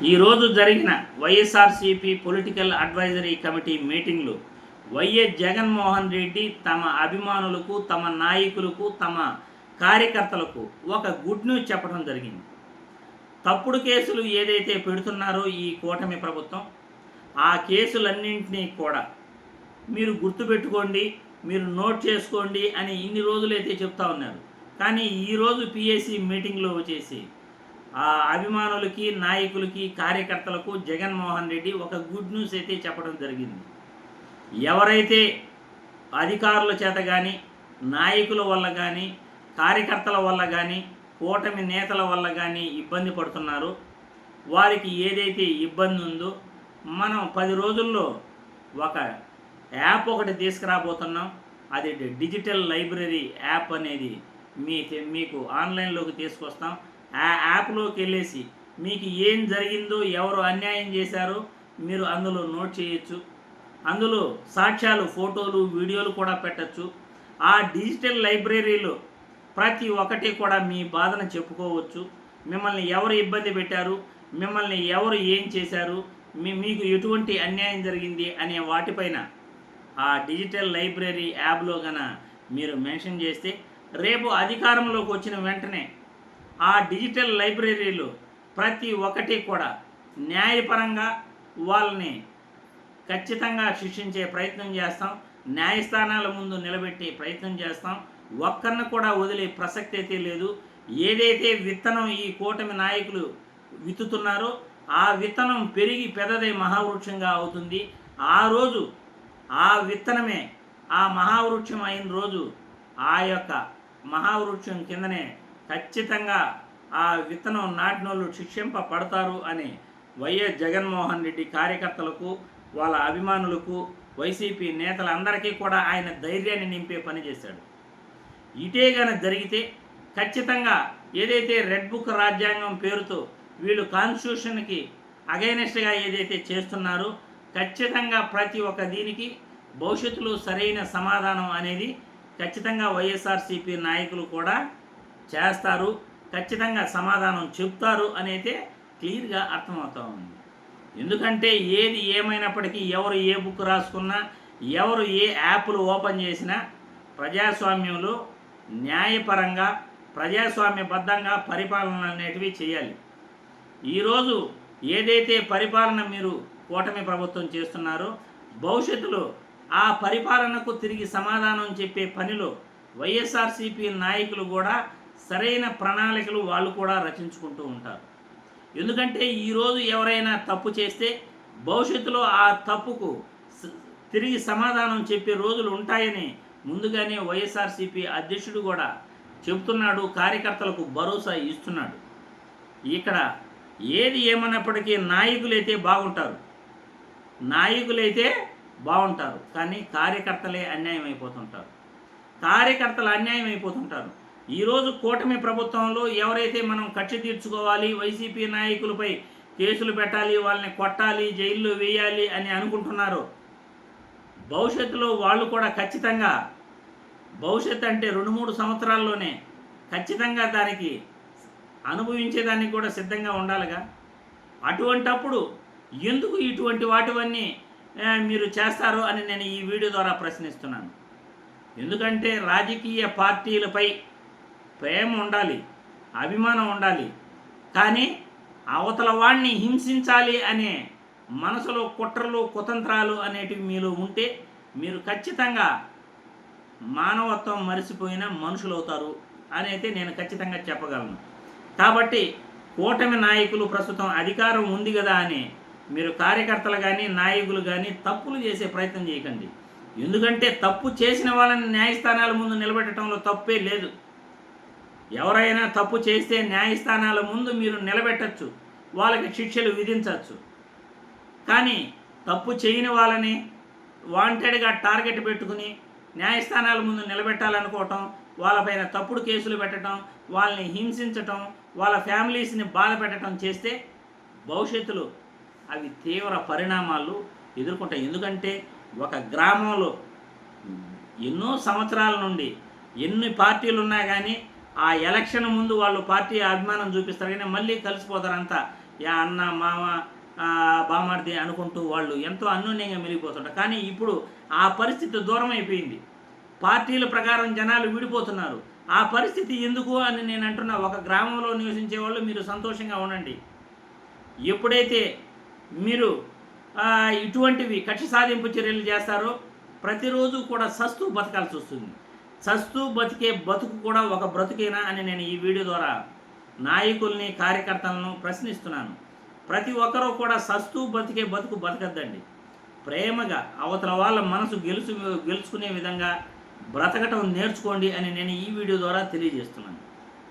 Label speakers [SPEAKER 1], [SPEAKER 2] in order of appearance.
[SPEAKER 1] ఈరోజు జరిగిన YSRCP political advisory committee మీటింగ్లో వైఎస్ జగన్మోహన్ రెడ్డి తమ అభిమానులకు, తమ నాయకులకు, తమ కార్యకర్తలకు ఒక గుడ్ న్యూస్ చెప్పడం జరిగింది. తప్పుడు కేసులు ఏదైతే పెడుతున్నారో ఈ కూటమి ప్రభుత్వం, ఆ కేసులన్నింటినీ కూడా మీరు గుర్తుపెట్టుకోండి, మీరు నోట్ చేసుకోండి అని ఇన్ని రోజులైతే చెప్తా ఉన్నారు. కానీ ఈరోజు పిఎస్సి మీటింగ్లో వచ్చేసి ఆ అభిమానులకి, నాయకులకి, కార్యకర్తలకు జగన్మోహన్ రెడ్డి ఒక గుడ్ న్యూస్ అయితే చెప్పడం జరిగింది. ఎవరైతే అధికారుల చేత కానీ, నాయకుల వల్ల కానీ, కార్యకర్తల వల్ల కానీ, కూటమి నేతల వల్ల కానీ ఇబ్బంది పడుతున్నారో, వారికి ఏదైతే ఇబ్బంది ఉందో మనం 10 రోజుల్లో ఒక యాప్ ఒకటి తీసుకురాబోతున్నాం. అది డిజిటల్ లైబ్రరీ యాప్ అనేది మీకు ఆన్లైన్లోకి తీసుకొస్తాం. ఆ యాప్లోకి వెళ్ళేసి మీకు ఏం జరిగిందో, ఎవరు అన్యాయం చేశారో మీరు అందులో నోట్ చేయొచ్చు. అందులో సాక్ష్యాలు, ఫోటోలు, వీడియోలు కూడా పెట్టచ్చు. ఆ డిజిటల్ లైబ్రరీలో ప్రతి ఒక్కటి కూడా మీ బాధను చెప్పుకోవచ్చు. మిమ్మల్ని ఎవరు ఇబ్బంది పెట్టారు, మిమ్మల్ని ఎవరు ఏం చేశారు, మీకు ఎటువంటి అన్యాయం జరిగింది అనే వాటిపైన ఆ డిజిటల్ లైబ్రరీ యాప్లో గన మీరు మెన్షన్ చేస్తే రేపు అధికారంలోకి వచ్చిన వెంటనే ఆ డిజిటల్ లైబ్రరీలో ప్రతి ఒక్కటి కూడా న్యాయపరంగా వాళ్ళని ఖచ్చితంగా శిక్షించే ప్రయత్నం చేస్తాం. న్యాయస్థానాల ముందు నిలబెట్టే ప్రయత్నం చేస్తాం. ఒక్కరిని కూడా వదిలే ప్రసక్తి అయితే లేదు. ఏదైతే విత్తనం ఈ కూటమి నాయకులు విత్తుతున్నారో ఆ విత్తనం పెరిగి పెద్దదై మహావృక్షంగా అవుతుంది. ఆ రోజు ఆ విత్తనమే ఆ మహావృక్షం అయిన రోజు ఆ యొక్క మహావృక్షం కిందనే ఖచ్చితంగా ఆ విత్తనం నాటినోళ్ళు శిక్షింపబడతారు అని వైఎస్ జగన్మోహన్ రెడ్డి కార్యకర్తలకు, వాళ్ళ అభిమానులకు, వైసీపీ నేతలందరికీ కూడా ఆయన ధైర్యాన్ని నింపే పని చేశాడు. ఇటే గాన జరిగితే ఖచ్చితంగా ఏదైతే రెడ్ బుక్ రాజ్యాంగం పేరుతో వీళ్ళు కాన్స్టిట్యూషన్కి అగైనెస్ట్గా ఏదైతే చేస్తున్నారో ఖచ్చితంగా ప్రతి ఒక్క దీనికి భవిష్యత్తులో సరైన సమాధానం అనేది ఖచ్చితంగా వైఎస్ఆర్సీపీ నాయకులు కూడా చేస్తారు. ఖచ్చితంగా సమాధానం చెప్తారు అనేది క్లియర్గా అర్థమవుతూ ఉంది. ఎందుకంటే ఏది ఏమైనప్పటికీ ఎవరు ఏ బుక్ రాసుకున్నా, ఎవరు ఏ యాప్లు ఓపెన్ చేసినా ప్రజాస్వామ్యంలో న్యాయపరంగా, ప్రజాస్వామ్యబద్ధంగా పరిపాలన అనేటివి చేయాలి. ఈరోజు ఏదైతే పరిపాలన మీరు కూటమి ప్రభుత్వం చేస్తున్నారో భవిష్యత్తులో ఆ పరిపాలనకు తిరిగి సమాధానం చెప్పే పనిలో వైఎస్ఆర్సీపీ నాయకులు కూడా సరైన ప్రణాళికలు వాళ్ళు కూడా రచించుకుంటూ ఉంటారు. ఎందుకంటే ఈరోజు ఎవరైనా తప్పు చేస్తే భవిష్యత్తులో ఆ తప్పుకు తిరిగి సమాధానం చెప్పే రోజులు ఉంటాయని ముందుగానే వైఎస్ఆర్సీపీ అధ్యక్షుడు కూడా చెబుతున్నాడు, కార్యకర్తలకు భరోసా ఇస్తున్నాడు. ఇక్కడ ఏది ఏమన్నప్పటికీ నాయకులైతే బాగుంటారు, కానీ కార్యకర్తలే అన్యాయం అయిపోతుంటారు. ఈరోజు కూటమి ప్రభుత్వంలో ఎవరైతే మనం కక్ష తీర్చుకోవాలి, వైసీపీ నాయకులపై కేసులు పెట్టాలి, వాళ్ళని కొట్టాలి, జైల్లో వేయాలి అని అనుకుంటున్నారో భవిష్యత్తులో వాళ్ళు కూడా ఖచ్చితంగా భవిష్యత్తు అంటే 2-3 సంవత్సరాల్లోనే ఖచ్చితంగా దానికి అనుభవించేదానికి కూడా సిద్ధంగా ఉండాలిగా. అటువంటప్పుడు ఎందుకు ఇటువంటి వాటివన్నీ మీరు చేస్తారు అని నేను ఈ వీడియో ద్వారా ప్రశ్నిస్తున్నాను. ఎందుకంటే రాజకీయ పార్టీలపై ప్రేమ ఉండాలి, అభిమానం ఉండాలి, కానీ అవతల వాడిని హింసించాలి అనే మనసులో కుట్రలు, కుతంత్రాలు అనేటివి మీలో ఉంటే మీరు ఖచ్చితంగా మానవత్వం మరిసిపోయిన మనుషులు అవుతారు అని అయితే నేను ఖచ్చితంగా చెప్పగలను. కాబట్టి కూటమి నాయకులు ప్రస్తుతం అధికారం ఉంది కదా అని మీరు కార్యకర్తలు కానీ, నాయకులు కానీ తప్పులు చేసే ప్రయత్నం చేయకండి. ఎందుకంటే తప్పు చేసిన వాళ్ళని న్యాయస్థానాల ముందు నిలబెట్టడంలో తప్పే లేదు. ఎవరైనా తప్పు చేస్తే న్యాయస్థానాల ముందు మీరు నిలబెట్టచ్చు, వాళ్ళకి శిక్షలు విధించవచ్చు. కానీ తప్పు చేయని వాళ్ళని వాంటెడ్గా టార్గెట్ పెట్టుకుని న్యాయస్థానాల ముందు నిలబెట్టాలనుకోవటం, వాళ్ళపైన తప్పుడు కేసులు పెట్టడం, వాళ్ళని హింసించటం, వాళ్ళ ఫ్యామిలీస్ని బాధ పెట్టడం చేస్తే భవిష్యత్తులో అవి తీవ్ర పరిణామాలు ఎదుర్కొంటాయి. ఎందుకంటే ఒక గ్రామంలో ఎన్నో సంవత్సరాల నుండి ఎన్ని పార్టీలు ఉన్నా కానీ ఆ ఎలక్షన్ ముందు వాళ్ళు పార్టీ అభిమానం చూపిస్తారు, కానీ మళ్ళీ కలిసిపోతారంతా యా అన్న మామ బామార్ది అనుకుంటూ వాళ్ళు ఎంతో అన్యోన్యంగా మెలిగిపోతుంటారు. కానీ ఇప్పుడు ఆ పరిస్థితి దూరం అయిపోయింది. పార్టీల ప్రకారం జనాలు విడిపోతున్నారు. ఆ పరిస్థితి ఎందుకు అని నేను అంటున్నా. ఒక గ్రామంలో నివసించే వాళ్ళు మీరు సంతోషంగా ఉండండి. ఎప్పుడైతే మీరు ఇటువంటివి కక్ష సాధింపు చర్యలు చేస్తారో ప్రతిరోజు కూడా సస్తూ బతకాల్సి వస్తుంది. సస్తూ బతికే బతుకు కూడా ఒక బ్రతుకేనా అని నేను ఈ వీడియో ద్వారా నాయకుల్ని కార్యకర్తలను ప్రశ్నిస్తున్నాను. ప్రతి ఒక్కరూ కూడా సస్తూ బతికే బతుకు బతకద్దండి. ప్రేమగా అవతల వాళ్ళ మనసు గెలుచుకునే విధంగా బ్రతకటం నేర్చుకోండి అని నేను ఈ వీడియో ద్వారా తెలియజేస్తున్నాను.